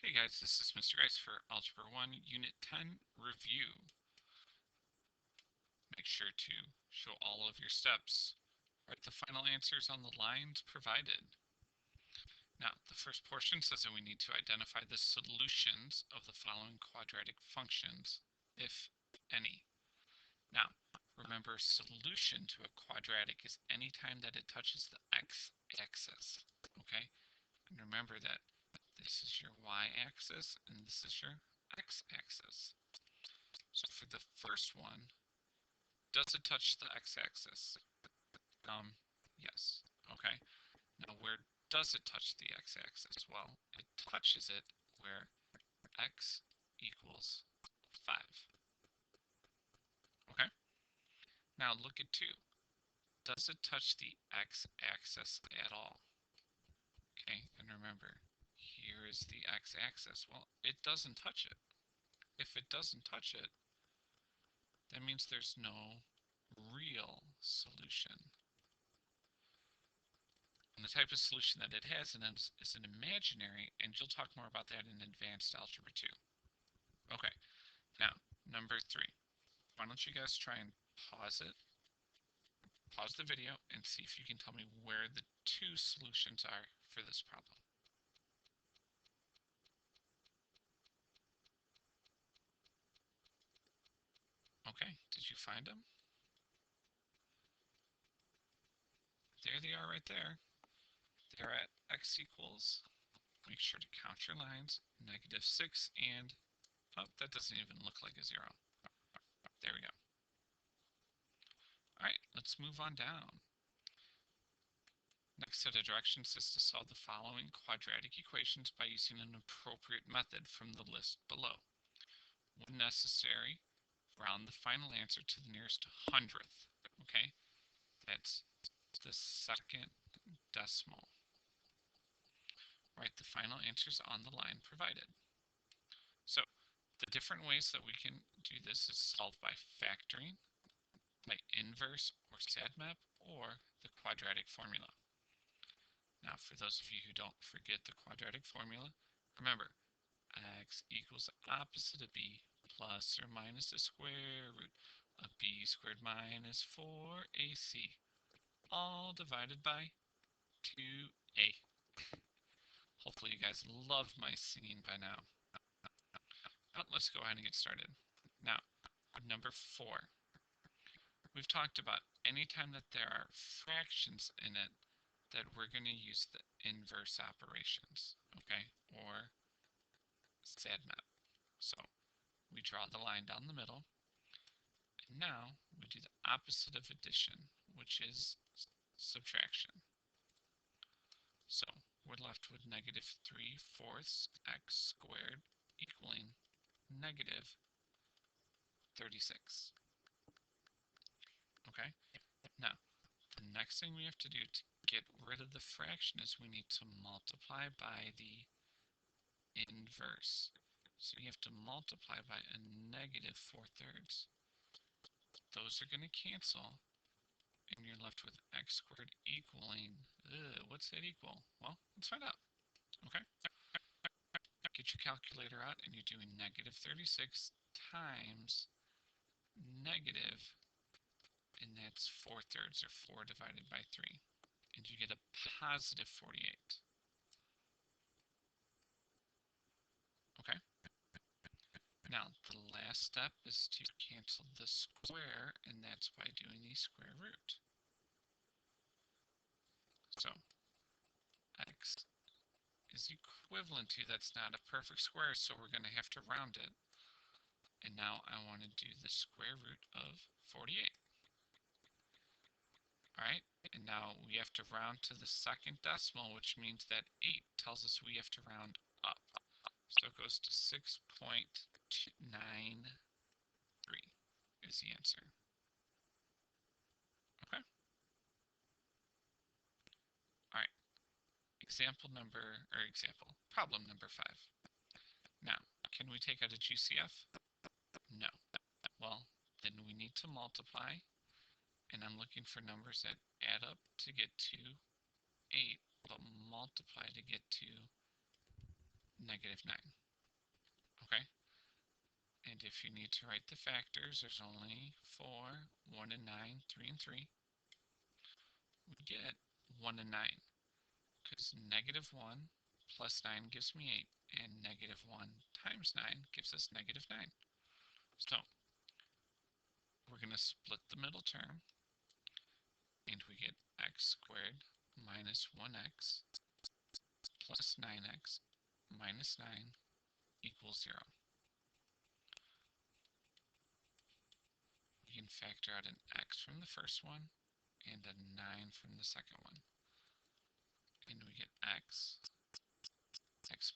Hey guys, this is Mr. Grice for Algebra 1, Unit 10 Review. Make sure to show all of your steps. Write the final answers on the lines provided. Now, the first portion says that we need to identify the solutions of the following quadratic functions, if any. Now, remember, solution to a quadratic is any time that it touches the x-axis, okay? And remember that this is your y-axis and this is your x-axis. So for the first one, does it touch the x-axis? Yes. Okay. Now where does it touch the x-axis? Well, it touches it where x equals 5. Okay. Now look at 2. Does it touch the x-axis at all? Okay, and remember, here is the x-axis. Well, it doesn't touch it. If it doesn't touch it, that means there's no real solution. And the type of solution that it has is an imaginary, and you'll talk more about that in advanced algebra 2. Okay, now, number 3. Why don't you guys try and pause the video, and see if you can tell me where the 2 solutions are for this problem. Okay, did you find them? There they are right there. They're at x equals, make sure to count your lines, -6 and, oh, that doesn't even look like a 0. There we go. All right, let's move on down. Next set of directions is to solve the following quadratic equations by using an appropriate method from the list below. When necessary, round the final answer to the nearest hundredth. Okay, that's the second decimal. Write the final answers on the line provided. So the different ways that we can do this is solve by factoring, by inverse or SADMAP, or the quadratic formula. Now, for those of you who don't forget the quadratic formula, remember, x equals the opposite of b plus or minus the square root of b squared minus 4ac, all divided by 2a. Hopefully you guys love my singing by now. But let's go ahead and get started. Now, number 4. We've talked about anytime that there are fractions in it, that we're going to use the inverse operations, okay, or SADMAP. So we draw the line down the middle, and now we do the opposite of addition, which is subtraction. So we're left with -3/4 x squared equaling -36. Okay, now the next thing we have to do to get rid of the fraction is we need to multiply by the inverse. So you have to multiply by a -4/3. Those are going to cancel, and you're left with x squared equaling, what's that equal? Well, let's find out. Okay. Get your calculator out, and you're doing -36 times negative, and that's 4/3, or 4 divided by 3. And you get a positive 48. Okay? Now, the last step is to cancel the square, and that's by doing the square root. So, x is equivalent to, that's not a perfect square, so we're going to have to round it. And now I want to do the square root of 48. All right, and now we have to round to the second decimal, which means that 8 tells us we have to round up. So it goes to 6.93 is the answer. Okay. All right. Problem number 5. Now, can we take out a GCF? No. Well, then we need to multiply, and I'm looking for numbers that add up to get to 8, but multiply to get to negative 9. Okay? And if you need to write the factors, there's only 4, 1 and 9, 3 and 3. We get 1 and 9, because negative 1 plus 9 gives me 8, and negative 1 times 9 gives us negative 9. So we're going to split the middle term, and we get x squared minus 1x plus 9x minus 9 equals 0. We can factor out an x from the first one and a 9 from the second one. And we get x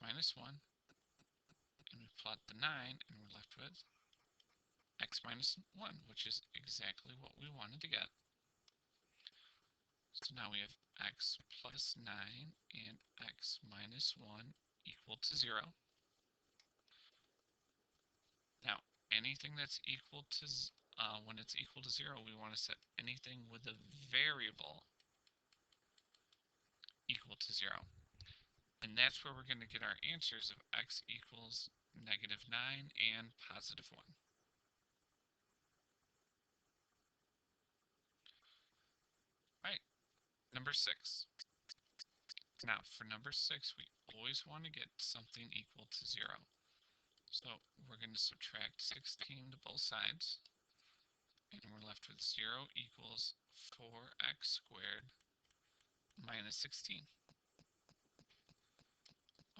minus 1, and we plot the 9, and we're left with x minus 1, which is exactly what we wanted to get. So now we have x plus 9 and x minus 1 equal to 0. Now, anything that's equal to, when it's equal to 0, we want to set anything with a variable equal to 0. And that's where we're going to get our answers of x equals negative 9 and positive 1. Right, number 6. Now, for number 6, we always want to get something equal to 0. So we're going to subtract 16 to both sides, and we're left with 0 equals 4x squared minus 16.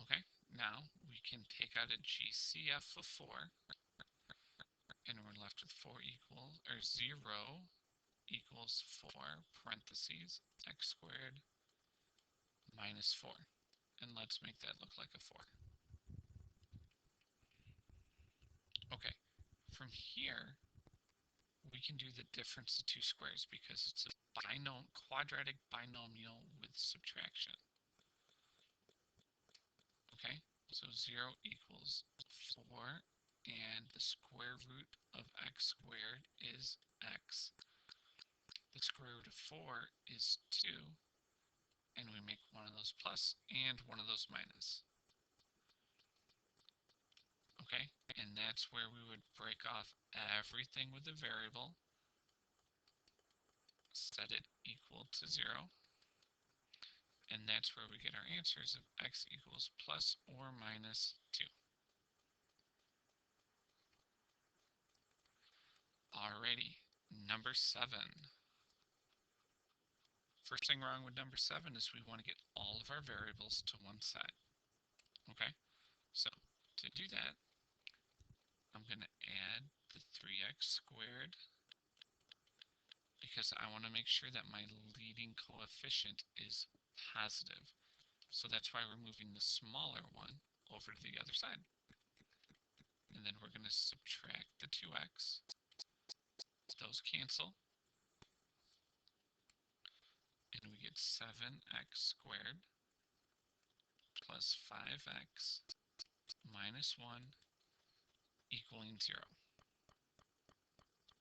Okay, now we can take out a GCF of 4, and we're left with 4 equals, or 0 equals 4 parentheses x squared minus 4. And let's make that look like a 4. Okay, from here, we can do the difference of two squares because it's a quadratic binomial with subtraction. Okay, so 0 equals 4, and the square root of x squared is x. The square root of 4 is 2, and we make one of those plus and one of those minus. Okay, and that's where we would break off everything with a variable, set it equal to 0, and that's where we get our answers of x equals plus or minus 2. Alrighty, number 7. First thing wrong with number 7 is we want to get all of our variables to one side. Okay, so to do that, I'm going to add the 3x squared because I want to make sure that my leading coefficient is positive. So that's why we're moving the smaller one over to the other side. And then we're going to subtract the 2x. Those cancel. And we get 7x squared plus 5x minus 1 equaling 0.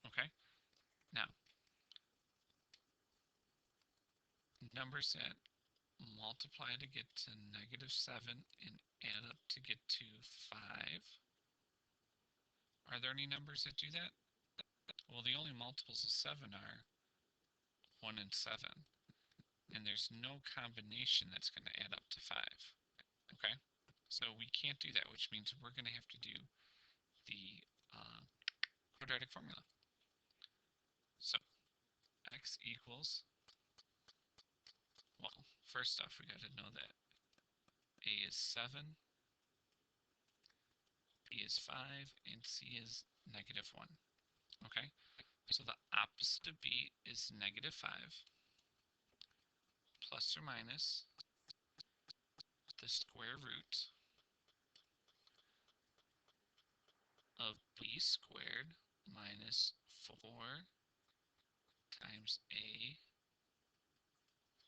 Okay? Now, numbers that multiply to get to negative 7 and add up to get to 5. Are there any numbers that do that? Well, the only multiples of 7 are 1 and 7. And there's no combination that's going to add up to 5. Okay? So we can't do that, which means we're going to have to do the quadratic formula. So x equals, well, first off, we got to know that a is 7, b is 5, and c is negative 1. Okay? So the opposite of b is negative 5, plus or minus the square root of b squared minus 4 times a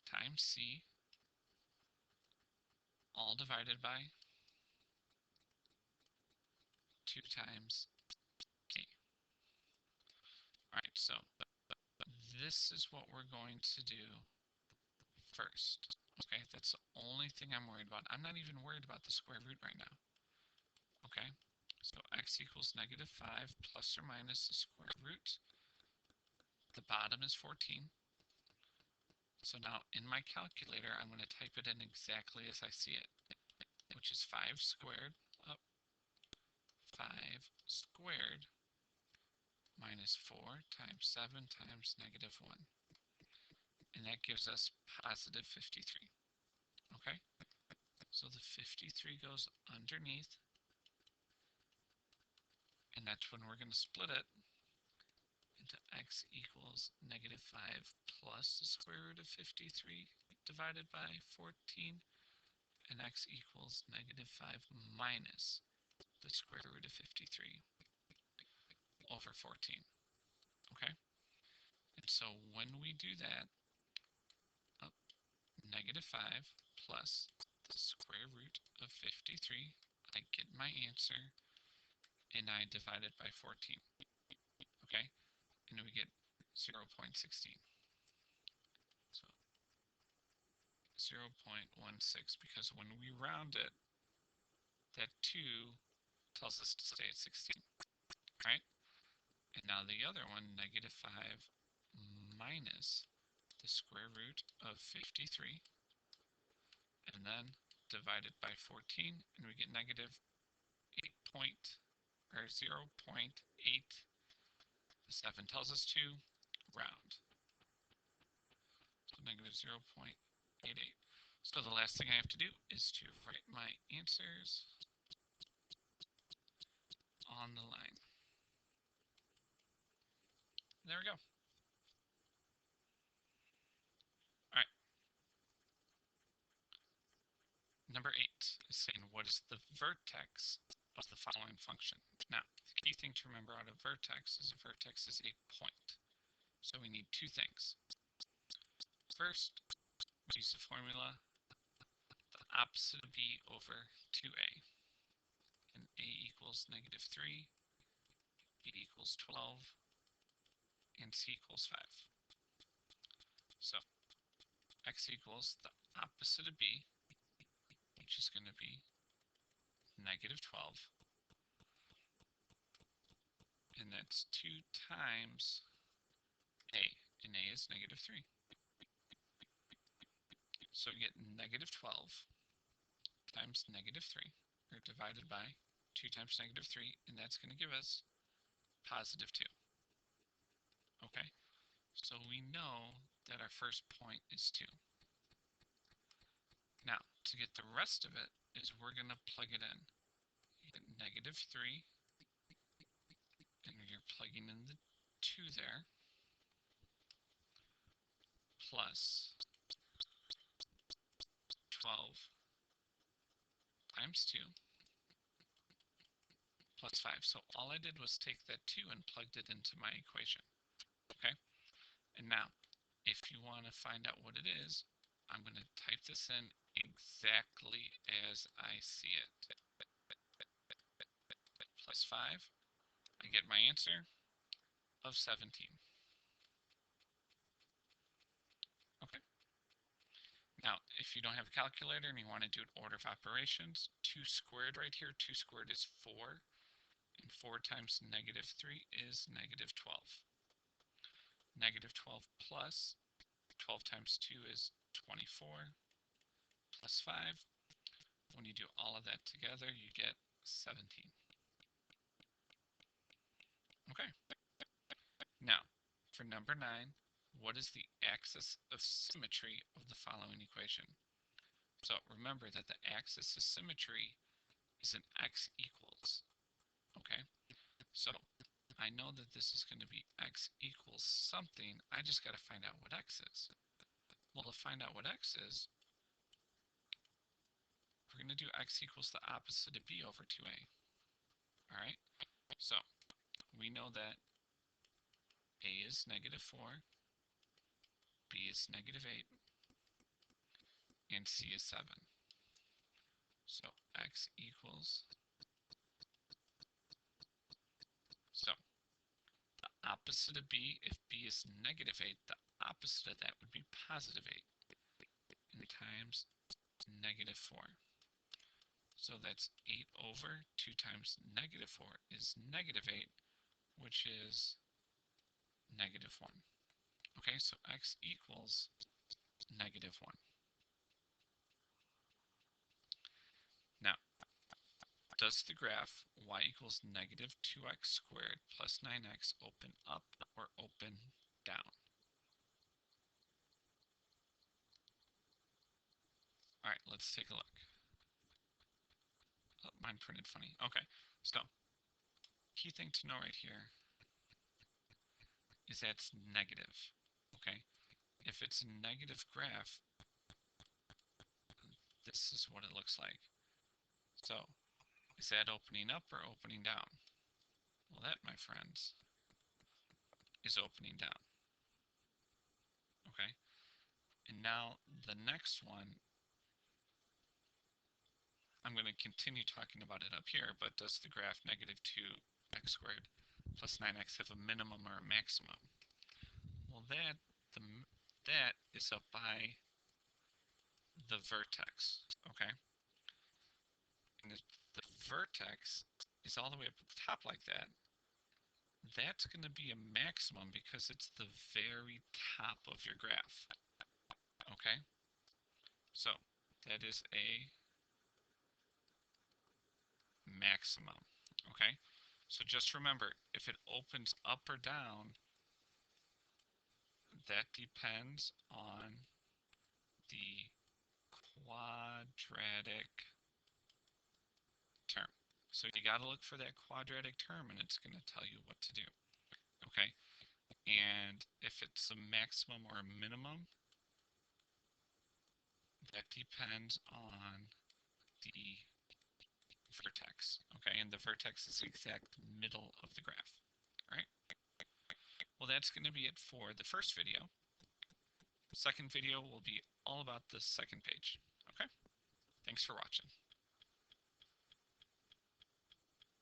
times c, all divided by 2 times a. Alright, so this is what we're going to do first. Okay, that's the only thing I'm worried about. I'm not even worried about the square root right now. Okay, so x equals -5 plus or minus the square root. The bottom is 14. So now in my calculator, I'm going to type it in exactly as I see it, which is 5 squared, up 5 squared minus 4 times 7 times -1. And that gives us positive 53. Okay, so the 53 goes underneath, and that's when we're going to split it into x equals -5 plus the square root of 53 divided by 14, and x equals -5 minus the square root of 53 over 14. Okay, and so when we do that, -5 plus the square root of 53, I get my answer, and I divide it by 14. Okay, and we get 0.16. So 0.16, because when we round it, that 2 tells us to stay at 16, right? And now the other one, -5 minus the square root of 53, and then divided by 14, and we get -0.8. The 7 tells us to round. So -0.88. So the last thing I have to do is to write my answers on the line. There we go. All right. Number 8 is saying, what is the vertex of the following function? Now, the key thing to remember out of vertex is a point. So we need two things. First, we use the formula, the opposite of b over 2a. And a equals -3, b equals 12, and c equals 5. So x equals the opposite of b, which is going to be -12, and that's 2 times a, and a is -3. So we get -12 times -3, or divided by 2 times -3, and that's going to give us +2. Okay, so we know that our first point is 2. Now, to get the rest of it is we're going to plug it in. You get -3, and you're plugging in the 2 there, plus 12 times 2 plus 5. So all I did was take that 2 and plugged it into my equation. Okay? And now, if you want to find out what it is, I'm going to type this in exactly as I see it. Plus 5. I get my answer of 17. Okay? Now, if you don't have a calculator and you want to do an order of operations, 2 squared right here, 2 squared is 4. And 4 times -3 is -12. -12 plus 12 times 2 is 24, plus 5. When you do all of that together, you get 17. Okay. Now, for number 9, what is the axis of symmetry of the following equation? So remember that the axis of symmetry is an x equals. Okay, so I know that this is going to be x equals something. I just got to find out what x is. Well, to find out what x is, we're going to do x equals the opposite of b over 2a. All right, so we know that a is -4, b is -8, and c is 7. So x equals, so the opposite of b, if b is -8, the opposite of that would be +8. times -4. So that's 8 over 2 times -4 is -8, which is -1. Okay, so x equals -1. Now, does the graph y equals -2x squared plus 9x open up or open down? All right, let's take a look. Oh, mine printed funny. Okay, so key thing to know right here is that it's negative. Okay, if it's a negative graph, this is what it looks like. So, is that opening up or opening down? Well, that, my friends, is opening down. Okay, and now the next one, I'm going to continue talking about it up here, but does the graph -2x squared plus 9x have a minimum or a maximum? Well, that is up by the vertex, okay? And if the vertex is all the way up at the top like that, that's going to be a maximum because it's the very top of your graph, okay? So that is a maximum, okay? So just remember, if it opens up or down, that depends on the quadratic term. So you got to look for that quadratic term and it's going to tell you what to do, okay? And if it's a maximum or a minimum, that depends on the vertex, okay? And the vertex is the exact middle of the graph, all right? Well, that's going to be it for the first video. The second video will be all about the second page, okay? Thanks for watching.